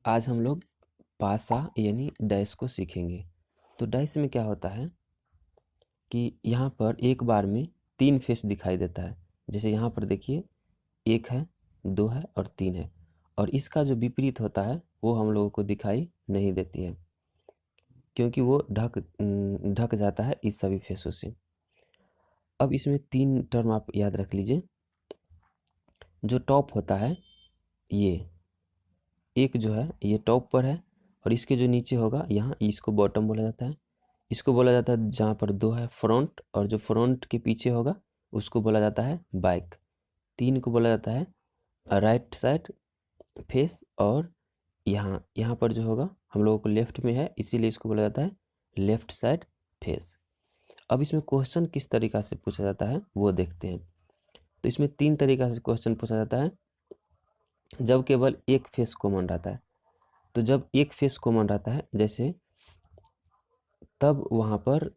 आज हम लोग पासा यानी डैश को सीखेंगे। तो डैश में क्या होता है कि यहाँ पर एक बार में 3 फेस दिखाई देता है। जैसे यहाँ पर देखिए 1 है, 2 है और 3 है, और इसका जो विपरीत होता है वो हम लोगों को दिखाई नहीं देती है, क्योंकि वो ढक जाता है इस सभी फेसों से। अब इसमें 3 टर्म आप याद रख लीजिए। जो टॉप होता है, ये एक जो है ये टॉप पर है, और इसके जो नीचे होगा यहाँ, इसको बॉटम बोला जाता है। इसको बोला जाता है जहाँ पर 2 है फ्रंट, और जो फ्रंट के पीछे होगा उसको बोला जाता है बैक। 3 को बोला जाता है राइट साइड फेस, और यहाँ यहाँ पर जो होगा हम लोगों को लेफ्ट में है, इसीलिए इसको बोला जाता है लेफ्ट साइड फेस। अब इसमें क्वेश्चन किस तरीक़ा से पूछा जाता है वो देखते हैं। तो इसमें 3 तरीक़ा से क्वेश्चन पूछा जाता है जब केवल एक फेस कॉमन रहता है। तो जब एक फेस कॉमन रहता है जैसे, तब वहाँ पर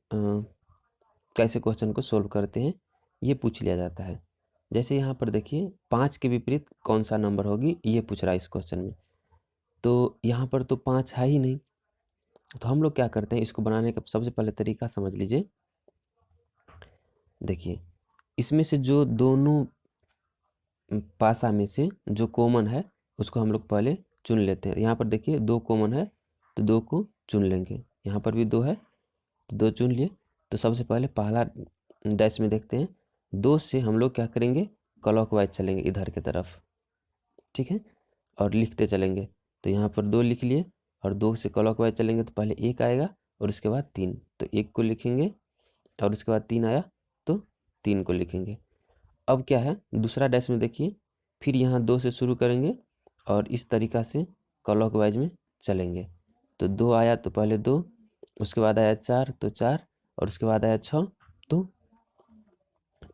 कैसे क्वेश्चन को सोल्व करते हैं ये पूछ लिया जाता है। जैसे यहाँ पर देखिए 5 के विपरीत कौन सा नंबर होगी, ये पूछ रहा है इस क्वेश्चन में। तो यहाँ पर तो 5 है ही नहीं, तो हम लोग क्या करते हैं, इसको बनाने का सबसे पहले तरीका समझ लीजिए। देखिए इसमें से जो दोनों पासा में से जो कॉमन है उसको हम लोग पहले चुन लेते हैं। यहाँ पर देखिए 2 कॉमन है तो 2 को चुन लेंगे, यहाँ पर भी 2 है तो 2 चुन लिए। तो सबसे पहले पहला डैश में देखते हैं, 2 से हम लोग क्या करेंगे, क्लॉकवाइज चलेंगे इधर की तरफ, ठीक है, और लिखते चलेंगे। तो यहाँ पर 2 लिख लिए, और 2 से क्लॉकवाइज चलेंगे तो पहले 1 आएगा और उसके बाद 3, तो 1 को लिखेंगे, और उसके बाद 3 आया तो 3 को लिखेंगे। अब क्या है, दूसरा डैश में देखिए, फिर यहाँ 2 से शुरू करेंगे और इस तरीक़ा से क्लॉकवाइज में चलेंगे। तो 2 आया तो पहले 2, उसके बाद आया 4 तो 4, और उसके बाद आया 6 तो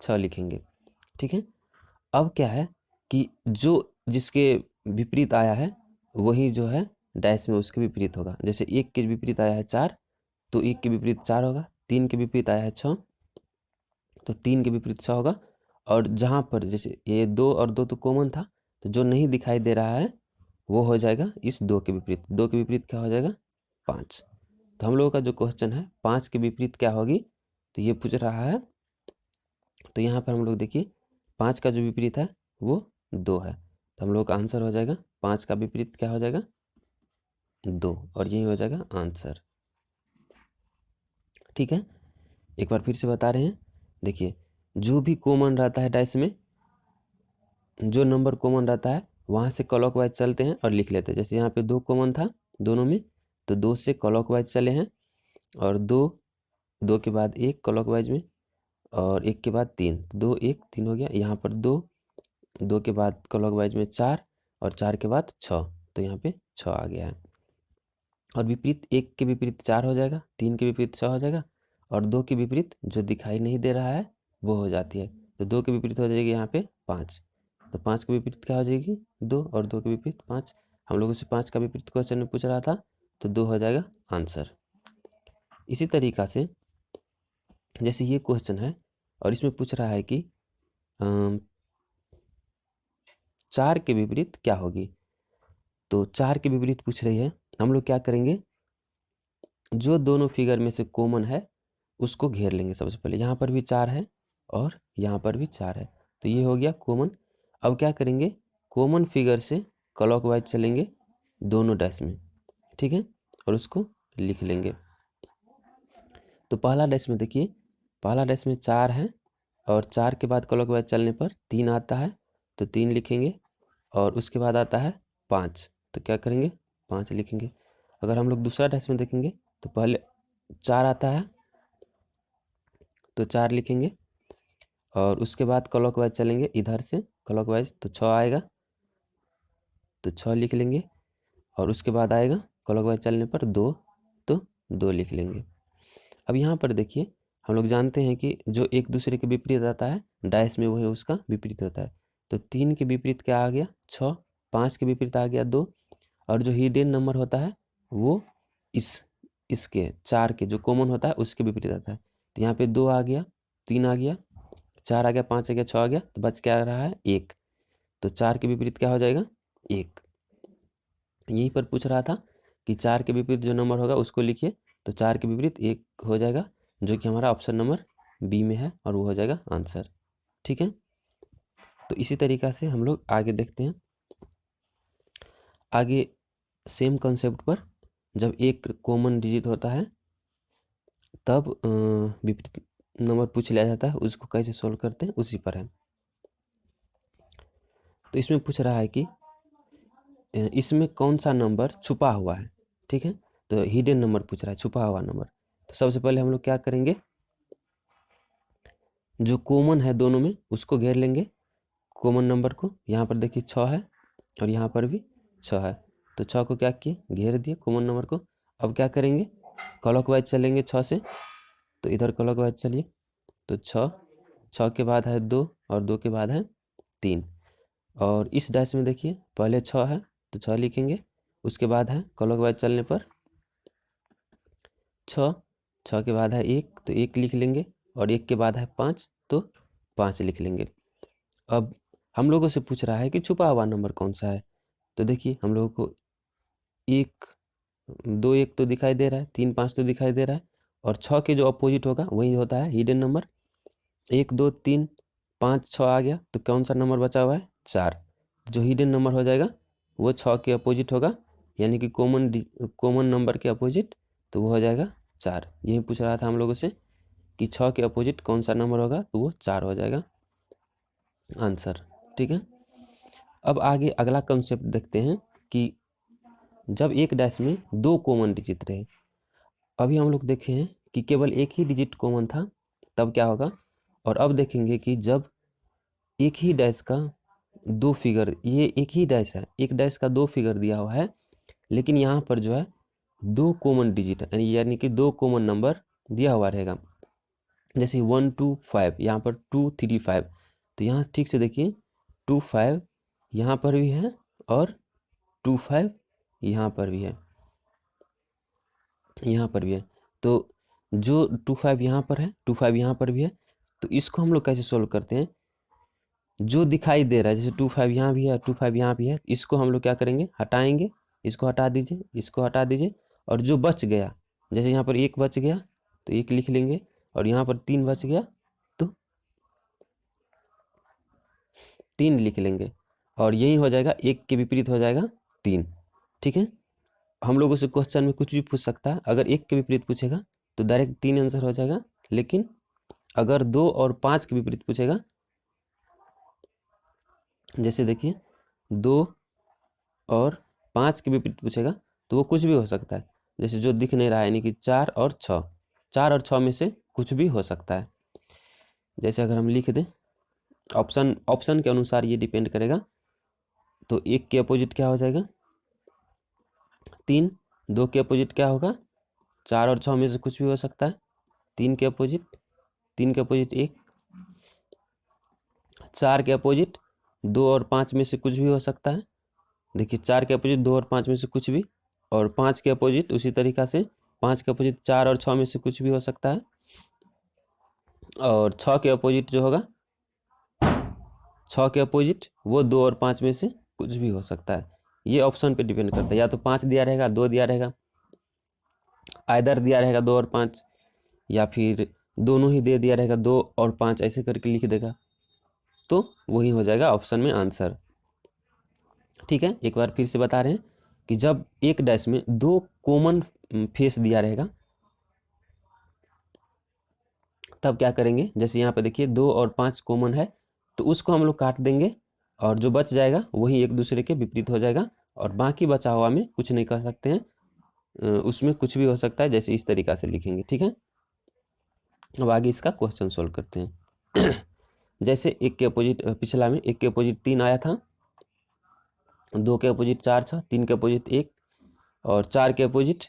6 लिखेंगे, ठीक है। अब क्या है कि जो जिसके विपरीत आया है वही जो है डैश में उसके विपरीत होगा। जैसे 1 के विपरीत आया है 4 तो 1 के विपरीत 4 होगा, 3 के विपरीत आया है 6 तो 3 के विपरीत 6 होगा। और जहाँ पर जैसे ये 2 और 2 तो कॉमन था, तो जो नहीं दिखाई दे रहा है वो हो जाएगा इस 2 के विपरीत। 2 के विपरीत क्या हो जाएगा, 5। तो हम लोगों का जो क्वेश्चन है 5 के विपरीत क्या होगी, तो ये पूछ रहा है। तो यहाँ पर हम लोग देखिए 5 का जो विपरीत है वो 2 है, तो हम लोग का आंसर हो जाएगा 5 का विपरीत क्या हो जाएगा, 2, और यही हो जाएगा आंसर, ठीक है। एक बार फिर से बता रहे हैं, देखिए जो भी कॉमन रहता है डैश में, जो नंबर कॉमन रहता है वहाँ से क्लॉकवाइज चलते हैं और लिख लेते हैं। जैसे यहाँ पे 2 कॉमन था दोनों में, तो 2 से क्लॉकवाइज चले हैं, और 2 के बाद 1 क्लॉकवाइज में, और 1 के बाद 3, 2 1 3 हो गया। यहाँ पर 2 के बाद क्लॉकवाइज में 4, और 4 के बाद 6, तो यहाँ पे 6 आ गया है। और विपरीत 1 के विपरीत 4 हो जाएगा, 3 के विपरीत 6 हो जाएगा, और 2 के विपरीत जो दिखाई नहीं दे रहा है वो हो जाती है। तो 2 के विपरीत हो जाएगी यहाँ पे 5, तो 5 के विपरीत क्या हो जाएगी, 2, और 2 के विपरीत 5। हम लोगों से 5 का विपरीत क्वेश्चन में पूछ रहा था, तो 2 हो जाएगा आंसर। इसी तरीक़ा से जैसे ये क्वेश्चन है और इसमें पूछ रहा है कि 4 के विपरीत क्या होगी, तो 4 के विपरीत पूछ रही है। हम लोग क्या करेंगे, जो दोनों फिगर में से कॉमन है उसको घेर लेंगे। सबसे पहले यहाँ पर भी 4 है और यहाँ पर भी 4 है, तो ये हो गया कॉमन। अब क्या करेंगे, कॉमन फिगर से क्लॉकवाइज चलेंगे दोनों डैश में, ठीक है, और उसको लिख लेंगे। तो पहला डैश में देखिए, पहला डैश में 4 है, और 4 के बाद क्लॉकवाइज चलने पर 3 आता है, तो 3 लिखेंगे, और उसके बाद आता है 5, तो क्या करेंगे, 5 लिखेंगे। अगर हम लोग दूसरा डैश में देखेंगे तो पहले 4 आता है तो 4 लिखेंगे, और उसके बाद क्लॉकवाइज चलेंगे इधर से क्लॉकवाइज, तो 6 आएगा तो 6 लिख लेंगे, और उसके बाद आएगा क्लॉकवाइज चलने पर 2, तो 2 लिख लेंगे। अब यहाँ पर देखिए, हम लोग जानते हैं कि जो एक दूसरे के विपरीत आता है डैश में वही उसका विपरीत होता है। तो 3 के विपरीत क्या आ गया, 6, 5 के विपरीत आ गया 2, और जो हिडन नंबर होता है वो इसके 4 के जो कॉमन होता है उसके विपरीत आता है। तो यहाँ पे 2 आ गया, 3 आ गया, 4 आ गया, 5 आ गया, 6 आ गया, तो बच क्या रहा है 1, तो 4 के विपरीत क्या हो जाएगा 1। यहीं पर पूछ रहा था कि 4 के विपरीत जो नंबर होगा उसको लिखिए, तो 4 के विपरीत 1 हो जाएगा, जो कि हमारा ऑप्शन नंबर बी में है, और वो हो जाएगा आंसर। ठीक है, तो इसी तरीक़ा से हम लोग आगे देखते हैं। आगे सेम कॉन्सेप्ट पर जब एक कॉमन डिजिट होता है तब विपरीत नंबर पूछ लिया जाता है, उसको कैसे सोल्व करते हैं उसी पर है। तो इसमें पूछ रहा है कि इसमें कौन सा नंबर छुपा हुआ है। ठीक है, तो हिडन नंबर पूछ रहा है, छुपा हुआ नंबर। तो सबसे पहले हम लोग क्या करेंगे, जो कॉमन है दोनों में उसको घेर लेंगे, कॉमन नंबर को। यहाँ पर देखिए 6 है और यहाँ पर भी 6 है, तो 6 को क्या किए, घेर दिए कॉमन नंबर को। अब क्या करेंगे, क्लॉकवाइज चलेंगे 6 से, तो इधर क्लॉकवाइज चलिए, तो 6 के बाद है 2 और 2 के बाद है 3। और इस डैश में देखिए पहले 6 है तो 6 लिखेंगे, उसके बाद है क्लॉकवाइज चलने पर 6 के बाद है 1 तो 1 लिख लेंगे, और 1 के बाद है 5 तो 5 लिख लेंगे। अब हम लोगों से पूछ रहा है कि छुपा हुआ नंबर कौन सा है, तो देखिए हम लोगों को 1 2 1 तो दिखाई दे रहा है, 3 5 तो दिखाई दे रहा है, और 6 के जो अपोजिट होगा वही होता है हिडन नंबर। 1 2 3 5 6 आ गया, तो कौन सा नंबर बचा हुआ है, 4। जो हिडन नंबर हो जाएगा वो 6 के अपोजिट होगा, यानी कि कॉमन नंबर के अपोजिट, तो वो हो जाएगा 4। यही पूछ रहा था हम लोगों से कि 6 के अपोजिट कौन सा नंबर होगा, तो वो 4 हो जाएगा आंसर। ठीक है, अब आगे अगला कंसेप्ट देखते हैं कि जब एक डैश में 2 कॉमन डिजिट रहे। अभी हम लोग देखे हैं कि केवल एक ही डिजिट कॉमन था, तब क्या होगा, और अब देखेंगे कि जब एक ही डैश का 2 फिगर, ये एक ही डैश है, एक डैश का 2 फिगर दिया हुआ है, लेकिन यहाँ पर जो है 2 कॉमन डिजिट है, यानी कि 2 कॉमन नंबर दिया हुआ रहेगा। जैसे 1 2 5, यहाँ पर 2 3 5, तो यहाँ ठीक से देखिए 2 5 यहाँ पर भी है और 2 5 यहाँ पर भी है, यहाँ पर भी है। तो जो 2 5 यहाँ पर है, 2 5 यहाँ पर भी है, तो इसको हम लोग कैसे सोल्व करते हैं, जो दिखाई दे रहा है, जैसे 2 5 यहाँ भी है, 2 5 यहाँ भी है, इसको हम लोग क्या करेंगे, हटाएंगे, इसको हटा दीजिए, इसको हटा दीजिए, और जो बच गया, जैसे यहाँ पर 1 बच गया तो 1 लिख लेंगे, और यहाँ पर 3 बच गया तो 3 लिख लेंगे, और यही हो जाएगा, 1 के विपरीत हो जाएगा 3। ठीक है, हम लोगों से क्वेश्चन में कुछ भी पूछ सकता है, अगर 1 के विपरीत पूछेगा तो डायरेक्ट 3 आंसर हो जाएगा, लेकिन अगर 2 और 5 के विपरीत पूछेगा, जैसे देखिए 2 और 5 के विपरीत पूछेगा तो वो कुछ भी हो सकता है, जैसे जो दिख नहीं रहा है, यानी कि 4 और 6, 4 और 6 में से कुछ भी हो सकता है। जैसे अगर हम लिख दें, ऑप्शन के अनुसार ये डिपेंड करेगा, तो 1 के अपोजिट क्या हो जाएगा, 3, 2 के अपोजिट क्या होगा, 4 और 6 में से कुछ भी हो सकता है, 3 के अपोजिट 1, 4 के अपोजिट 2 और 5 में से कुछ भी हो सकता है। देखिए 4 के अपोजिट 2 और 5 में से कुछ भी, और 5 के अपोजिट उसी तरीक़ा से 5 के अपोजिट 4 और 6 में से कुछ भी हो सकता है, और 6 के अपोजिट जो होगा, 6 के अपोजिट वो 2 और 5 में से कुछ भी हो सकता है। ये ऑप्शन पे डिपेंड करता है, या तो 5 दिया रहेगा, 2 दिया रहेगा, आइदर दिया रहेगा 2 और 5, या फिर दोनों ही दे दिया रहेगा 2 और 5, ऐसे करके लिख देगा, तो वही हो जाएगा ऑप्शन में आंसर। ठीक है, एक बार फिर से बता रहे हैं कि जब एक डैश में 2 कॉमन फेस दिया रहेगा तब क्या करेंगे, जैसे यहाँ पे देखिए 2 और 5 कॉमन है, तो उसको हम लोग काट देंगे, और जो बच जाएगा वही एक दूसरे के विपरीत हो जाएगा, और बाकी बचा हुआ में कुछ नहीं कर सकते हैं, उसमें कुछ भी हो सकता है, जैसे इस तरीक़ा से लिखेंगे। ठीक है, अब आगे इसका क्वेश्चन सोल्व करते हैं। जैसे 1 के अपोजिट, पिछला में 1 के अपोजिट 3 आया था, 2 के अपोजिट 4 था, 3 के अपोजिट 1, और 4 के अपोजिट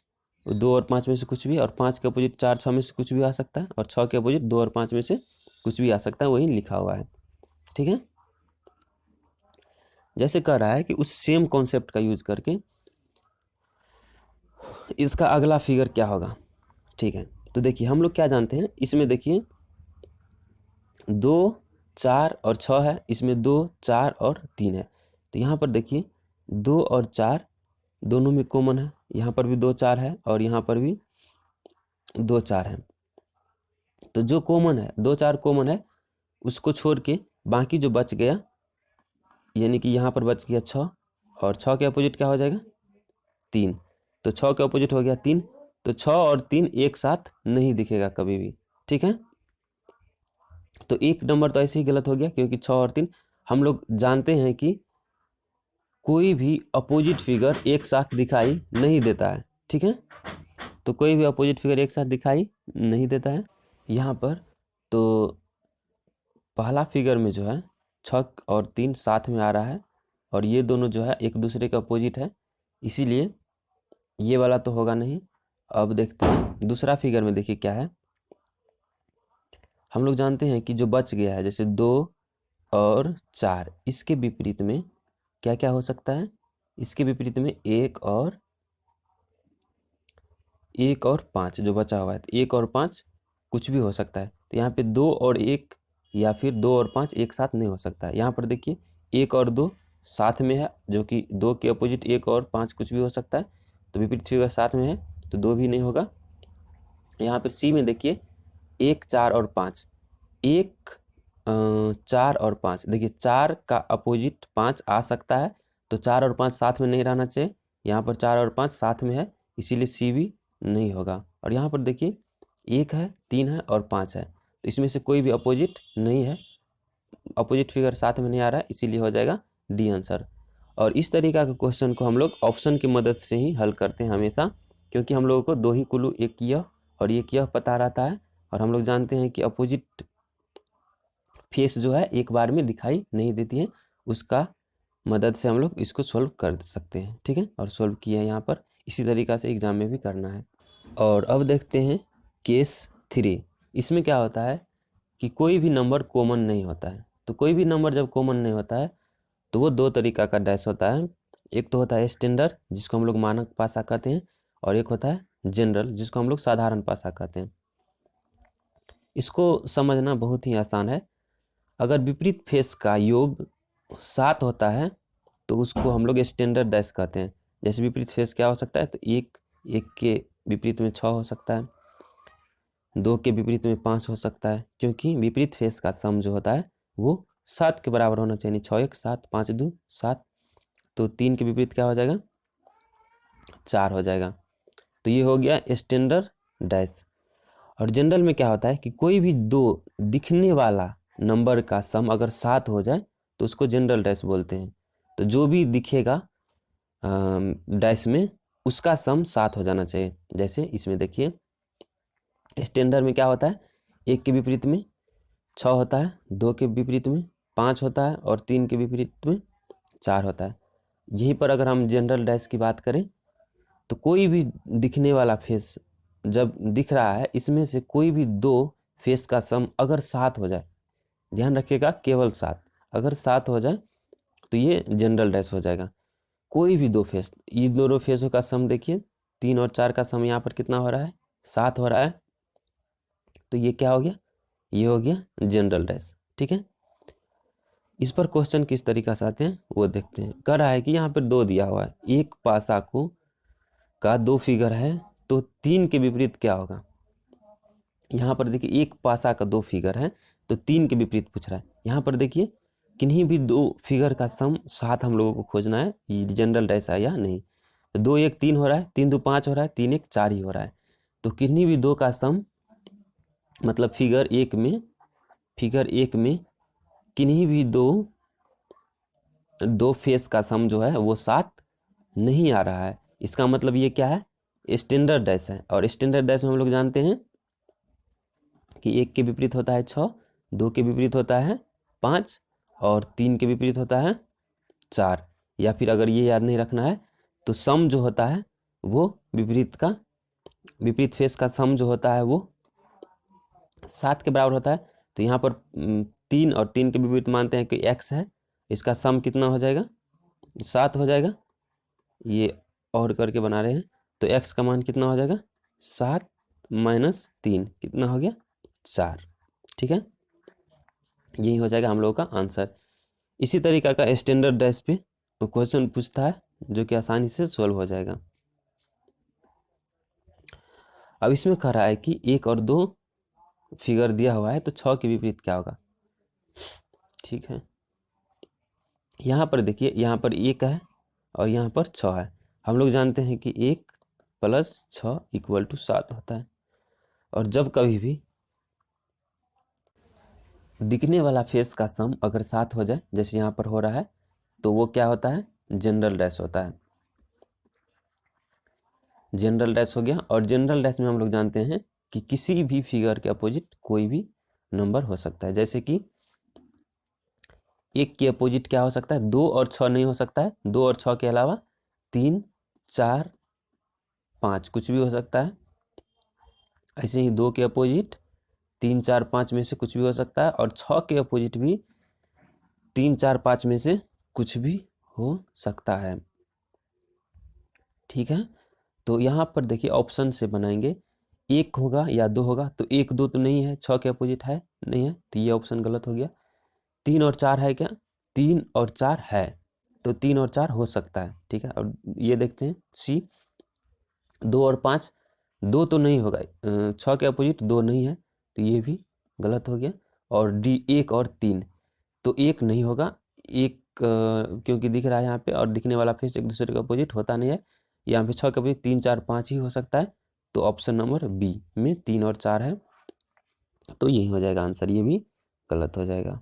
2 और 5 में से कुछ भी, और 5 के अपोजिट 4 6 में से कुछ भी आ सकता है, और 6 के अपोजिट 2 और 5 में से कुछ भी आ सकता है, वही लिखा हुआ है। ठीक है, जैसे कह रहा है कि उस सेम कॉन्सेप्ट का यूज करके इसका अगला फिगर क्या होगा। ठीक है, तो देखिए हम लोग क्या जानते हैं, इसमें देखिए 2 4 और 6 है, इसमें 2 4 और 3 है, तो यहाँ पर देखिए 2 और 4 दोनों में कॉमन है, यहाँ पर भी 2 4 है और यहाँ पर भी 2 4 है। तो जो कॉमन है 2 4 कॉमन है, उसको छोड़ के बाकी जो बच गया, यानी कि यहाँ पर बच गया 6 और 6 के अपोजिट क्या हो जाएगा 3। तो 6 के अपोजिट हो गया 3, तो 6 और 3 एक साथ नहीं दिखेगा कभी भी, ठीक है। तो एक नंबर तो ऐसे ही गलत हो गया, क्योंकि 6 और 3 हम लोग जानते हैं कि कोई भी अपोजिट फिगर एक साथ दिखाई नहीं देता है, ठीक है। तो कोई भी अपोजिट फिगर एक साथ दिखाई नहीं देता है यहाँ पर। तो पहला फिगर में जो है 6 और 3 साथ में आ रहा है और ये दोनों जो है एक दूसरे के अपोजिट है, इसीलिए ये वाला तो होगा नहीं। अब देखते हैं दूसरा फिगर में, देखिए क्या है। हम लोग जानते हैं कि जो बच गया है जैसे 2 और 4, इसके विपरीत में क्या क्या हो सकता है, इसके विपरीत में 1 और 5 जो बचा हुआ है, तो 1 और 5 कुछ भी हो सकता है। तो यहाँ पे 2 और 1 या फिर 2 और 5 एक साथ नहीं हो सकता है। यहाँ पर देखिए 1 और 2 साथ में है, जो कि 2 के अपोजिट 1 और 5 कुछ भी हो सकता है, तो विपरीत फिगर साथ में है तो 2 भी नहीं होगा। यहाँ पर सी में देखिए 1 4 और 5, 1 4 और 5, देखिए 4 का अपोजिट 5 आ सकता है, तो 4 और 5 साथ में नहीं रहना चाहिए। यहाँ पर 4 और 5 साथ में है, इसीलिए सी भी नहीं होगा। और यहाँ पर देखिए 1 है, 3 है और 5 है, तो इसमें से कोई भी अपोजिट नहीं है, अपोजिट फिगर साथ में नहीं आ रहा है, इसीलिए हो जाएगा डी आंसर। और इस तरीका के क्वेश्चन को हम लोग ऑप्शन की मदद से ही हल करते हैं हमेशा, क्योंकि हम लोगों को 2 ही क्लू, एक यह और एक यह पता रहता है, और हम लोग जानते हैं कि अपोजिट फेस जो है एक बार में दिखाई नहीं देती है, उसका मदद से हम लोग इसको सॉल्व कर सकते हैं, ठीक है। और सॉल्व किया है यहाँ पर, इसी तरीक़ा से एग्ज़ाम में भी करना है। और अब देखते हैं केस 3। इसमें क्या होता है कि कोई भी नंबर कॉमन नहीं होता है। तो कोई भी नंबर जब कॉमन नहीं होता है तो वो 2 तरीक़ा का डैश होता है। एक तो होता है स्टैंडर्ड, जिसको हम लोग मानक पासा कहते हैं, और एक होता है जनरल, जिसको हम लोग साधारण पासा कहते हैं। इसको समझना बहुत ही आसान है। अगर विपरीत फेस का योग 7 होता है तो उसको हम लोग स्टैंडर्ड डैश कहते हैं। जैसे विपरीत फेस क्या हो सकता है, तो 1 के विपरीत में 6 हो सकता है, 2 के विपरीत में 5 हो सकता है, क्योंकि विपरीत फेस का सम जो होता है वो 7 के बराबर होना चाहिए। 6 1 7, 5 2 7, तो 3 के विपरीत क्या हो जाएगा 4 हो जाएगा। तो ये हो गया स्टैंडर्ड डैश। और जनरल में क्या होता है कि कोई भी 2 दिखने वाला नंबर का सम अगर 7 हो जाए तो उसको जनरल डैश बोलते हैं। तो जो भी दिखेगा डैश में उसका सम 7 हो जाना चाहिए। जैसे इसमें देखिए स्टैंडर्ड में क्या होता है, 1 के विपरीत में 6 होता है, 2 के विपरीत में 5 होता है और 3 के विपरीत में 4 होता है। यहीं पर अगर हम जनरल डैश की बात करें तो कोई भी दिखने वाला फेस जब दिख रहा है, इसमें से कोई भी 2 फेस का सम अगर 7 हो जाए, ध्यान रखिएगा केवल 7, अगर 7 हो जाए तो ये जनरल डैश हो जाएगा। कोई भी 2 फेस, ये दोनों फेसों का सम देखिए 3 और 4 का सम यहाँ पर कितना हो रहा है 7 हो रहा है, तो ये क्या हो गया, ये हो गया जनरल डैश, ठीक है। इस पर क्वेश्चन किस तरीका से आते हैं वो देखते हैं। कह रहा है कि यहाँ पर 2 दिया हुआ है, एक पासा को का 2 फिगर है तो 3 के विपरीत क्या होगा। यहाँ पर देखिए एक पासा का 2 फिगर है तो 3 के विपरीत पूछ रहा है। यहाँ पर देखिए किन्हीं भी 2 फिगर का सम 7 हम लोगों को खोजना है, ये जनरल डैश है या नहीं। तो 2 1 3 हो रहा है, 3 2 5 हो रहा है, 3 1 4 ही हो रहा है। तो किन्हीं भी 2 का सम, मतलब फिगर एक में किन्हीं भी 2 फेस का सम जो है वो 7 नहीं आ रहा है। इसका मतलब ये क्या है, स्टैंडर्ड डैश है। और स्टैंडर्ड डैश में हम लोग जानते हैं कि 1 के विपरीत होता है 6, 2 के विपरीत होता है 5 और 3 के विपरीत होता है 4। या फिर अगर ये याद नहीं रखना है तो सम जो होता है वो विपरीत फेस का सम जो होता है वो 7 के बराबर होता है। तो यहाँ पर 3 और 3 के विपरीत मानते हैं कि x है, इसका सम कितना हो जाएगा 7 हो जाएगा। ये और करके बना रहे हैं, तो x का मान कितना हो जाएगा 7 माइनस 3 कितना हो गया 4, ठीक है। यही हो जाएगा हम लोगों का आंसर। इसी तरीका का स्टैंडर्ड डैश पे क्वेश्चन पूछता है जो कि आसानी से सोल्व हो जाएगा। अब इसमें कह रहा है कि 1 और 2 फिगर दिया हुआ है, तो 6 के विपरीत क्या होगा। ठीक है, यहाँ पर देखिए, यहाँ पर 1 है और यहाँ पर 6 है। हम लोग जानते हैं कि 1 + 6 = 7 होता है। और जब कभी भी दिखने वाला फेस का सम अगर 7 हो जाए, जैसे यहाँ पर हो रहा है, तो वो क्या होता है, जनरल डैश होता है। जनरल डैश हो गया। और जनरल डैश में हम लोग जानते हैं कि किसी भी फिगर के अपोजिट कोई भी नंबर हो सकता है। जैसे कि 1 के अपोजिट क्या हो सकता है, 2 और 6 नहीं हो सकता है। 2 और 6 के अलावा 3, 4, 5 कुछ भी हो सकता है। ऐसे ही 2 के अपोजिट 3, 4, 5 में से कुछ भी हो सकता है। और 6 के अपोजिट भी 3, 4, 5 में से कुछ भी हो सकता है। ठीक है, तो यहाँ पर देखिए ऑप्शन से बनाएंगे, 1 होगा या 2 होगा। तो 1, 2 तो नहीं है, 6 के अपोजिट है, नहीं है, तो ये ऑप्शन गलत हो गया। 3 और 4 है क्या, 3 और 4 है, तो 3 और 4 हो सकता है। ठीक है, और ये देखते हैं सी, 2 और 5, 2 तो नहीं होगा, 6 के अपोजिट 2 नहीं है, तो ये भी गलत हो गया। और डी, 1 और 3, तो 1 नहीं होगा, 1 क्योंकि दिख रहा है यहाँ पे, और दिखने वाला फेस एक दूसरे के अपोजिट होता नहीं है। यहाँ पे 6 के अपोजिट 3, 4, 5 ही हो सकता है। तो ऑप्शन नंबर बी में 3 और 4 है, तो यही हो जाएगा आंसर, ये भी गलत हो जाएगा।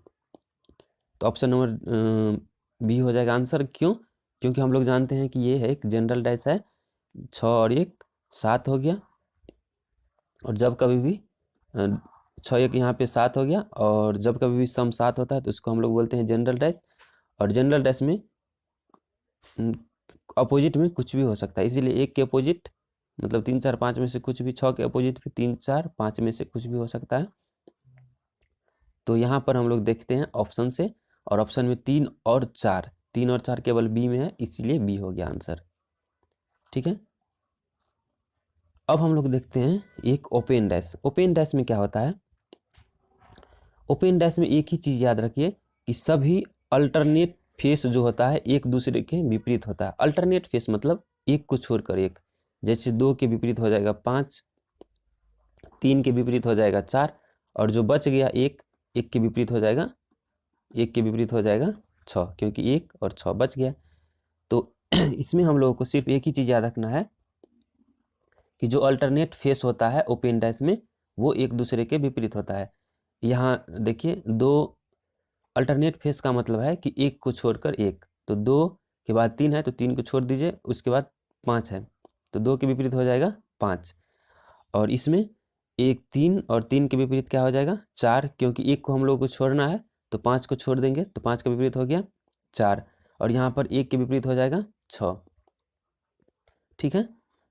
तो ऑप्शन नंबर बी हो जाएगा आंसर। क्यों, क्योंकि हम लोग जानते हैं कि ये है एक जनरल डैश है, 6 और 1 7 हो गया। और जब कभी भी 6 1 यहाँ पे 7 हो गया, और जब कभी भी सम 7 होता है तो उसको हम लोग बोलते हैं जनरल डैश। और जनरल डैश में अपोजिट में कुछ भी हो सकता है, इसीलिए 1 के अपोजिट मतलब 3, 4, 5 में से कुछ भी, 6 के अपोजिट भी 3, 4, 5 में से कुछ भी हो सकता है। तो यहाँ पर हम लोग देखते हैं ऑप्शन से, और ऑप्शन में 3 और 4, 3 और 4 केवल बी में है, इसीलिए बी हो गया आंसर। ठीक है, अब हम लोग देखते हैं एक ओपन डैश। ओपन डैश में क्या होता है, ओपन डैश में एक ही चीज़ याद रखिए कि सभी अल्टरनेट फेस जो होता है एक दूसरे के विपरीत होता है। अल्टरनेट फेस मतलब एक को छोड़कर एक, जैसे 2 के विपरीत हो जाएगा 5, 3 के विपरीत हो जाएगा 4, और जो बच गया 1, 1 के विपरीत हो जाएगा, 1 के विपरीत हो जाएगा 6, क्योंकि 1 और 6 बच गया। तो इसमें हम लोगों को सिर्फ एक ही चीज़ याद रखना है कि जो अल्टरनेट फेस होता है ओपन डैश में, वो एक दूसरे के विपरीत होता है। यहाँ देखिए, 2 अल्टरनेट फेस का मतलब है कि 1 को छोड़कर 1, तो 2 के बाद 3 है तो 3 को छोड़ दीजिए, उसके बाद 5 है, तो 2 के विपरीत हो जाएगा 5। और इसमें 1 3 और 3 के विपरीत क्या हो जाएगा 4, क्योंकि 1 को हम लोग को छोड़ना है, तो 5 को छोड़ देंगे, तो 5 का विपरीत हो गया 4। और यहाँ पर 1 के विपरीत हो जाएगा 6। ठीक है,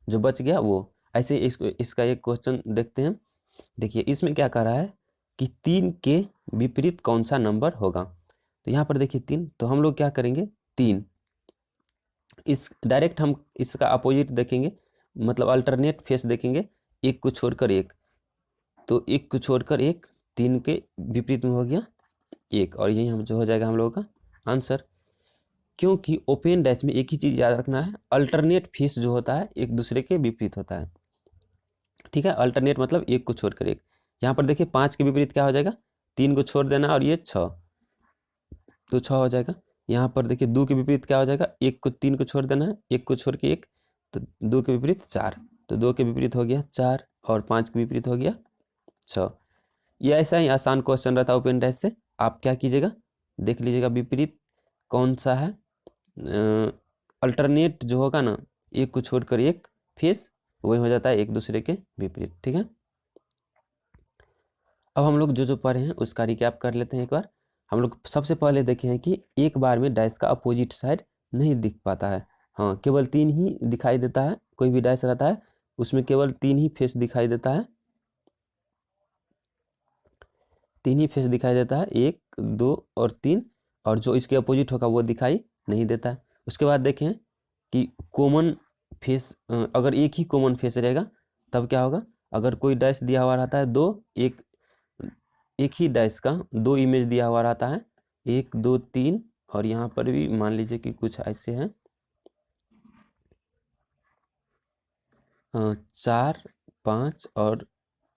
जो बच गया वो। ऐसे इसका एक क्वेश्चन देखते हैं। देखिए इसमें क्या कह रहा है कि 3 के विपरीत कौन सा नंबर होगा। तो यहाँ पर देखिए 3, तो हम लोग क्या करेंगे, 3 इस डायरेक्ट हम इसका अपोजिट देखेंगे, मतलब अल्टरनेट फेस देखेंगे, 1 को छोड़कर 1, तो 1 को छोड़कर 1, 3 के विपरीत में हो गया 1, और यही हम जो हो जाएगा हम लोगों का आंसर। क्योंकि ओपन डैश में एक ही चीज़ याद रखना है, अल्टरनेट फेस जो होता है एक दूसरे के विपरीत होता है। ठीक है, अल्टरनेट मतलब 1 को छोड़कर 1। यहाँ पर देखिए 5 के विपरीत क्या हो जाएगा, 3 को छोड़ देना, और ये 6, तो 6 हो जाएगा। यहाँ पर देखिए 2 के विपरीत क्या हो जाएगा, 1 को 3 को छोड़ देना है, 1 को छोड़ के 1, तो 2 के विपरीत 4, तो 2 के विपरीत हो गया 4, और 5 के विपरीत हो गया 6। ये ऐसा ही आसान क्वेश्चन रहता है ओपन डैश से। आप क्या कीजिएगा, देख लीजिएगा विपरीत कौन सा है, अल्टरनेट जो होगा ना, 1 को छोड़कर 1 फेस, वही हो जाता है एक दूसरे के विपरीत। ठीक है, अब हम लोग जो जो पढ़े हैं उसका रिकैप कर लेते हैं एक बार। हम लोग सबसे पहले देखे हैं कि एक बार में डैश का अपोजिट साइड नहीं दिख पाता है। हाँ, केवल 3 ही दिखाई देता है, कोई भी डैश रहता है उसमें केवल 3 ही फेस दिखाई देता है, 3 ही फेस दिखाई देता है, 1 2 और 3, और जो इसके अपोजिट होगा वो दिखाई नहीं देता है। उसके बाद देखें कि कॉमन फेस, अगर एक ही कॉमन फेस रहेगा तब क्या होगा, अगर कोई डैश दिया हुआ रहता है 2, एक ही डैश का 2 इमेज दिया हुआ रहता है, 1 2 3, और यहाँ पर भी मान लीजिए कि कुछ ऐसे हैं, 4 5 और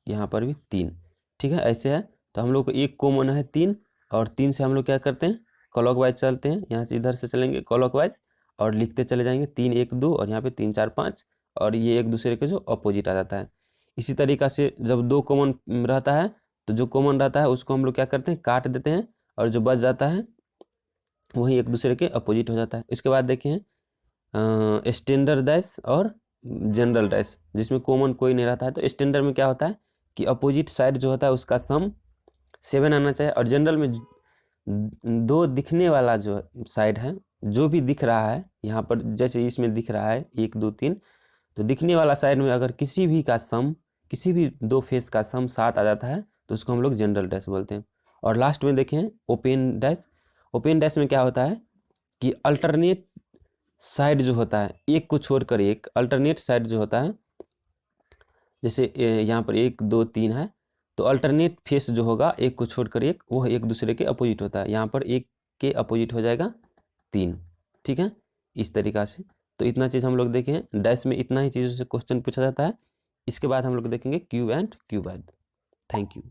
यहाँ पर भी 3, ठीक है। ऐसे है तो हम लोग को एक कॉमन है 3, और 3 से हम लोग क्या करते हैं, क्लॉकवाइज चलते हैं। यहाँ से इधर से चलेंगे क्लॉकवाइज और लिखते चले जाएंगे 3 1 2, और यहाँ पे 3 4 5, और ये एक दूसरे के जो अपोजिट आ जाता है। इसी तरीक़ा से जब 2 कॉमन रहता है तो जो कॉमन रहता है उसको हम लोग क्या करते हैं, काट देते हैं, और जो बच जाता है वही एक दूसरे के अपोजिट हो जाता है। इसके बाद देखें स्टैंडर्ड डैश और जनरल डैश, जिसमें कॉमन कोई नहीं रहता है। तो स्टैंडर्ड में क्या होता है कि अपोजिट साइड जो होता है उसका सम 7 आना चाहिए, और जनरल में दो दिखने वाला जो साइड है, जो भी दिख रहा है यहाँ पर, जैसे इसमें दिख रहा है 1 2 3, तो दिखने वाला साइड में अगर किसी भी का सम, किसी भी दो फेस का सम 7 आ जाता है तो उसको हम लोग जनरल डैश बोलते हैं। और लास्ट में देखें ओपन डैश। ओपन डैश में क्या होता है कि अल्टरनेट साइड जो होता है, एक को छोड़कर एक अल्टरनेट साइड जो होता है, जैसे यहाँ पर 1 2 3 है, तो अल्टरनेट फेस जो होगा एक को छोड़कर एक, वह एक दूसरे के अपोजिट होता है। यहाँ पर एक के अपोजिट हो जाएगा 3, ठीक है, इस तरीक़ा से। तो इतना चीज़ हम लोग देखें, डैश में इतना ही चीज़ों से क्वेश्चन पूछा जाता है। इसके बाद हम लोग देखेंगे cube and cuboid. Thank you.